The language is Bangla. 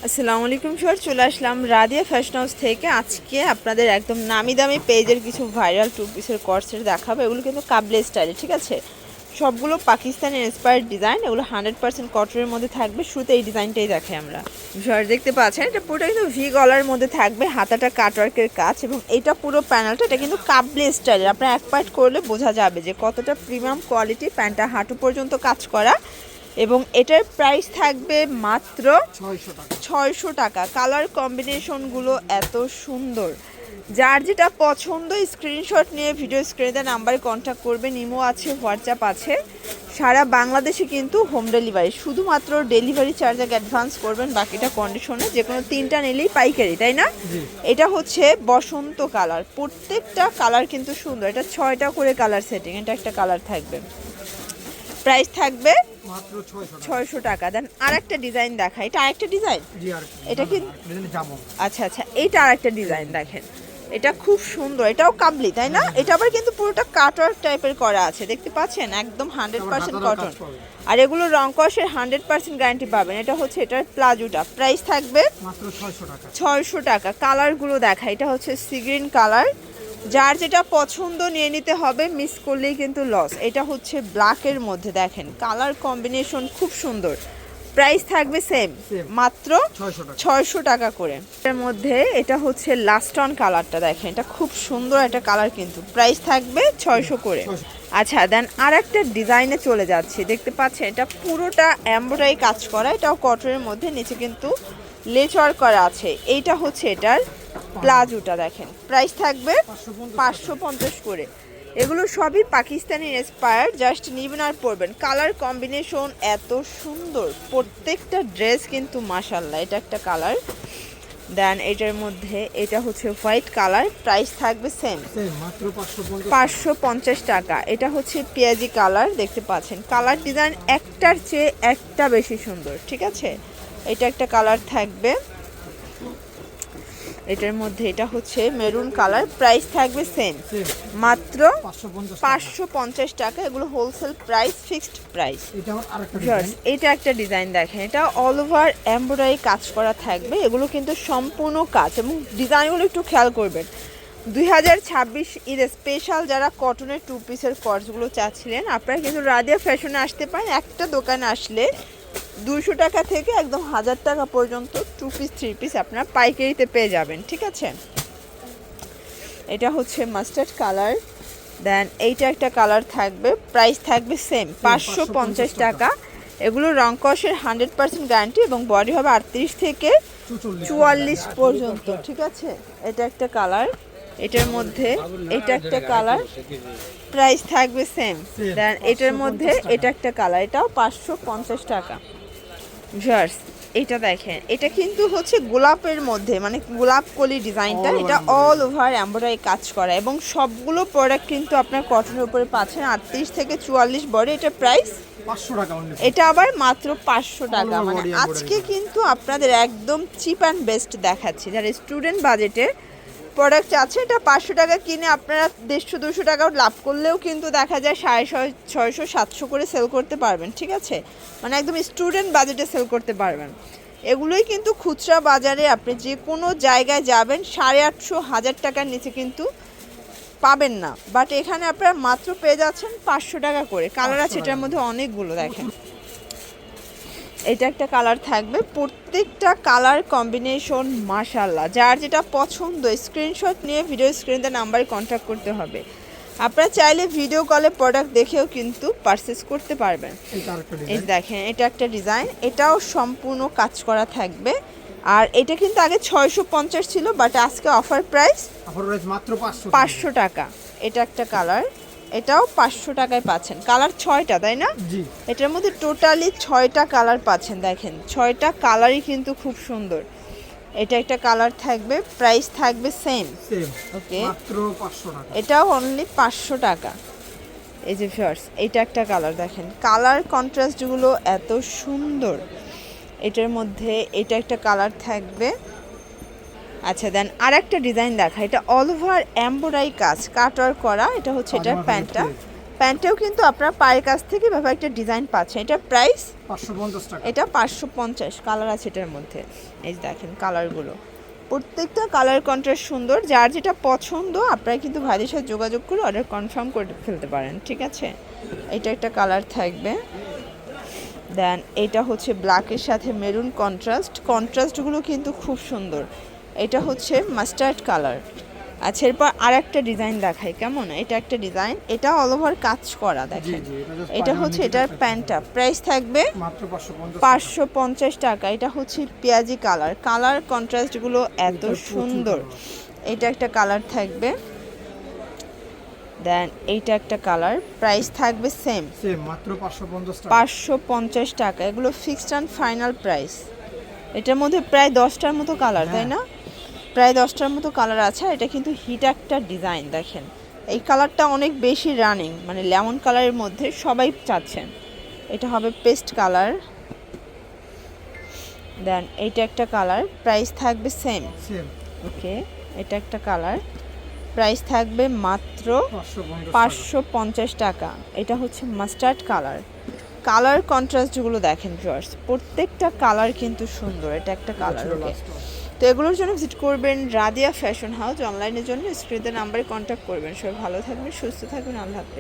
আসসালামু আলাইকুম স্যার, চলে আসলাম রাদিয়া ফ্যাশন হাউস থেকে। আজকে আপনাদের একদম নামি দামি পেজের কিছু ভাইরাল টু পিসের কর্সেট দেখাবো। এগুলো কিন্তু কাবলে স্টাইলে, ঠিক আছে? সবগুলো পাকিস্তানি ইন্সপায়ার্ড ডিজাইন, এগুলো 100% কটনের মধ্যে থাকবে। শুরুতে এই ডিজাইনটাই দেখাই আমরা। স্যার দেখতে পাচ্ছেন এটা পুরোটা কিন্তু ভি গলার মধ্যে থাকবে, হাতাটা কাটওয়ার্কের কাজ, এবং এটা পুরো প্যানেলটা এটা কিন্তু কাবলে স্টাইলের। আপনার এক পার্ট করলে বোঝা যাবে যে কতটা প্রিমিয়াম কোয়ালিটি। প্যান্টটা হাঁটু পর্যন্ত কাজ করা, এবং এটার প্রাইস থাকবে মাত্র 600 টাকা। কালার কম্বিনেশনগুলো এত সুন্দর, যার যেটা পছন্দ স্ক্রিনশট নিয়ে ভিডিও স্ক্রিনে নাম্বারে কন্ট্যাক্ট করবেন। ইমো আছে, হোয়াটসঅ্যাপ আছে, সারা বাংলাদেশে কিন্তু হোম ডেলিভারি। শুধুমাত্র ডেলিভারি চার্জ আগে অ্যাডভান্স করবেন, বাকিটা কন্ডিশনে। যে কোনো 3টা নিলেই পাইকারি, তাই না? এটা হচ্ছে বসন্ত কালার, প্রত্যেকটা কালার কিন্তু সুন্দর। এটা 6টা করে কালার সেটিং, এটা একটা কালার থাকবে। প্রাইস থাকবে মাত্র 600 টাকা। দেন আরেকটা ডিজাইন দেখা, এটা আরেকটা ডিজাইন, এটা কি? আচ্ছা আচ্ছা, এইটা আরেকটা ডিজাইন দেখেন, এটা খুব সুন্দর। এটাও কাবলি, তাই না? এটা আবার কিন্তু পুরোটা কাটওয়ার্ক টাইপের করা আছে, দেখতে পাচ্ছেন, একদম 100% কটন। আর এগুলো রং কষের 100% গ্যারান্টি পাবেন। এটা হচ্ছে এটার প্লাজোটা, প্রাইস থাকবে মাত্র 600 টাকা। কালারগুলো দেখা, এটা হচ্ছে সি গ্রিন কালার, যার যেটা পছন্দ নিয়ে নিতে হবে, মিস করলেই কিন্তু লস। এটা হচ্ছে ব্ল্যাকের মধ্যে, দেখেন কালার কম্বিনেশন খুব সুন্দর। প্রাইস থাকবে সেম, মাত্র 600 টাকা করে। এর মধ্যে এটা হচ্ছে লাস্টন কালারটা, দেখেন এটা খুব সুন্দর একটা কালার, কিন্তু প্রাইস থাকবে 600 করে। আচ্ছা, দেন আর একটা ডিজাইনে চলে যাচ্ছি। দেখতে পাচ্ছেন এটা পুরোটা এমব্রয়ডারি কাজ করা, এটাও কটনের মধ্যে, নিচে কিন্তু লেস ওয়ার্ক করা আছে। এইটা হচ্ছে এটার প্লাজোটা, দেখেন প্রাইস থাকবে 550 করে। এগুলো সবই পাকিস্তানি ইন্সপায়ার্ড, জাস্ট নিবেন আর পরবেন। কালার কম্বিনেশন এত সুন্দর, প্রত্যেকটা ড্রেস কিন্তু মাশাআল্লাহ। এটা একটা কালার। দেন এটার মধ্যে এটা হচ্ছে হোয়াইট কালার, প্রাইস থাকবে সেম, মাত্র 550 টাকা। এটা হচ্ছে পেঁয়াজি কালার, দেখতে পাচ্ছেন কালার ডিজাইন একটার চেয়ে একটা বেশি সুন্দর, ঠিক আছে? এটা একটা কালার থাকবে। এটার মধ্যে এটা হচ্ছে মেরুন কালার, প্রাইস থাকবে সেম, মাত্র 550 টাকা। এগুলো হোলসেল প্রাইস, ফিক্সড প্রাইস। এটা একটা ডিজাইন দেখেন, এটা অল ওভার এমব্রয়ডারি কাজ করা থাকবে। এগুলো কিন্তু সম্পূর্ণ কাজ, এবং ডিজাইনগুলো একটু খেয়াল করবেন। 2026 ঈদ স্পেশাল যারা কটনের টু পিসের কর্সগুলো চাচ্ছিলেন, আপনারা কিন্তু রাদিয়া ফ্যাশনে আসতে পারেন। একটা দোকানে আসলে 200 টাকা থেকে একদম 1000 টাকা পর্যন্ত টু পিস থ্রি পিস আপনারা পাইকারিতে পেয়ে যাবেন, ঠিক আছে? এটা হচ্ছে মাস্টার্ড কালার। দেন এইটা একটা কালার থাকবে, প্রাইস থাকবে সেম, 550 টাকা। এগুলো রং কষের 100% গ্যারান্টি, এবং বডি হবে 38 থেকে 44 পর্যন্ত, ঠিক আছে? এটা একটা কালার। এটার মধ্যে এটা একটা কালার, প্রাইস থাকবে সেম। দেন এটার মধ্যে এটা একটা কালার, এটাও 550 টাকা। ভিউয়ার্স এটা দেখেন, এটা কিন্তু হচ্ছে গোলাপের মধ্যে, মানে গোলাপ কলি ডিজাইনটা, এটা অল ওভার এমব্রয়ডারি কাজ করা, এবং সবগুলো প্রোডাক্ট কিন্তু আপনার কটনের উপরে পাচ্ছেন 38 থেকে 44 বডি। এটা প্রাইস 500 টাকা। এটা আবার মাত্র 500 টাকা। মানে আজকে কিন্তু আপনাদের একদম চিপ অ্যান্ড বেস্ট দেখাচ্ছি। যারা স্টুডেন্ট বাজেটে প্রোডাক্ট আছে, এটা 500 টাকা কিনে আপনারা 150-200 টাকা লাভ করলেও কিন্তু দেখা যায় 650-700 করে সেল করতে পারবেন, ঠিক আছে? মানে একদম স্টুডেন্ট বাজেটে সেল করতে পারবেন। এগুলোই কিন্তু খুচরা বাজারে আপনি যে কোনো জায়গায় যাবেন 850-1000 টাকার নিচে কিন্তু পাবেন না, বাট এখানে আপনারা মাত্র পেয়ে যাচ্ছেন 500 টাকা করে। কালার আছে এটার মধ্যে অনেকগুলো, দেখেন এটা একটা কালার থাকবে। প্রত্যেকটা কালার কম্বিনেশন মাশাআল্লাহ, যার যেটা পছন্দ স্ক্রিনশট নিয়ে ভিডিও স্ক্রিনে নাম্বারে কন্ট্যাক্ট করতে হবে। আপনারা চাইলে ভিডিও কলে প্রোডাক্ট দেখেও কিন্তু পারচেস করতে পারবেন। এই দেখেন এটা একটা ডিজাইন, এটাও সম্পূর্ণ কাজ করা থাকবে। আর এটা কিন্তু আগে 650 ছিল, বাট আজকে অফার প্রাইস মাত্র 500 টাকা। এটা একটা কালার, এটাও 500 টাকায় পাচ্ছেন। কালার 6টা, তাই না? জি। এটার মধ্যে টোটালি 6টা কালার পাচ্ছেন, দেখেন 6টা কালারই কিন্তু খুব সুন্দর। এটা একটা কালার থাকবে, প্রাইস থাকবে সেম, ওকে, মাত্র 500 টাকা। এটাও অনলি 500 টাকা। এই যে ভিউয়ার্স এটা একটা কালার, দেখেন কালার কন্ট্রাস্টগুলো এত সুন্দর। এটার মধ্যে এটা একটা কালার থাকবে। আচ্ছা, দেন আর একটা ডিজাইন দেখা, এটা অল ওভার এমব্রয়ডারি কাজ কাটওয়ার্ক করা, এটা হচ্ছে এটার প্যান্টটা, প্যান্টেও কিন্তু আপনারা পায়ের কাছ থেকে এভাবে একটা ডিজাইন পাচ্ছেন। এটা প্রাইস 550 টাকা। এটা 550। কালার আছে এটার মধ্যে, এই যে দেখেন কালারগুলো, প্রত্যেকটা কালার কন্ট্রাস্ট সুন্দর। যার যেটা পছন্দ আপনারা কিন্তু ভাইদের সাথে যোগাযোগ করে অর্ডার কনফার্ম করে ফেলতে পারেন, ঠিক আছে। এটা একটা কালার থাকবে। দেন এটা হচ্ছে ব্ল্যাকের সাথে মেরুন কন্ট্রাস্টগুলো কিন্তু খুব সুন্দর। এটা হচ্ছে মাস্টার্ড কালার। আচ্ছা, এরপর আর একটা ডিজাইন দেখাই, কেমন? এটা একটা ডিজাইন, এটা অল ওভার কাজ করা, দেখেন। এটা হচ্ছে এটার প্যান্টটা, প্রাইস থাকবে মাত্র 550 550 টাকা। এটা হচ্ছে পেঁয়াজি কালার কন্ট্রাস্টগুলো এত সুন্দর। এটা একটা কালার থাকবে। দেন এইটা একটা কালার, প্রাইস থাকবে সেম মাত্র 550 টাকা। 550 টাকা। এগুলো ফিক্সড অ্যান্ড ফাইনাল প্রাইস। এটার মধ্যে প্রায় 10টার মতো কালার, তাই না? প্রায় 10টার মতো কালার আছে। এটা কিন্তু হিট একটা ডিজাইন, দেখেন এই কালারটা অনেক বেশি রানিং, মানে লেমন কালারের মধ্যে সবাই চাচ্ছেন। এটা হবে পেস্ট কালার। দেন এইটা একটা কালার, প্রাইস থাকবে সেম। ওকে, এটা একটা কালার, প্রাইস থাকবে মাত্র 550 টাকা। এটা হচ্ছে মাস্টার্ড কালার কন্ট্রাস্টগুলো দেখেন ভিউয়ার্স, প্রত্যেকটা কালার কিন্তু সুন্দর। এটা একটা কালার। ওকে, তো এগুলোর জন্য ভিজিট করবেন রাদিয়া ফ্যাশন হাউস। অনলাইনের জন্য স্ক্রিনের নাম্বারে কন্ট্যাক্ট করবেন। সবাই ভালো থাকবেন, সুস্থ থাকবেন, আল্লাহ হাফেজ।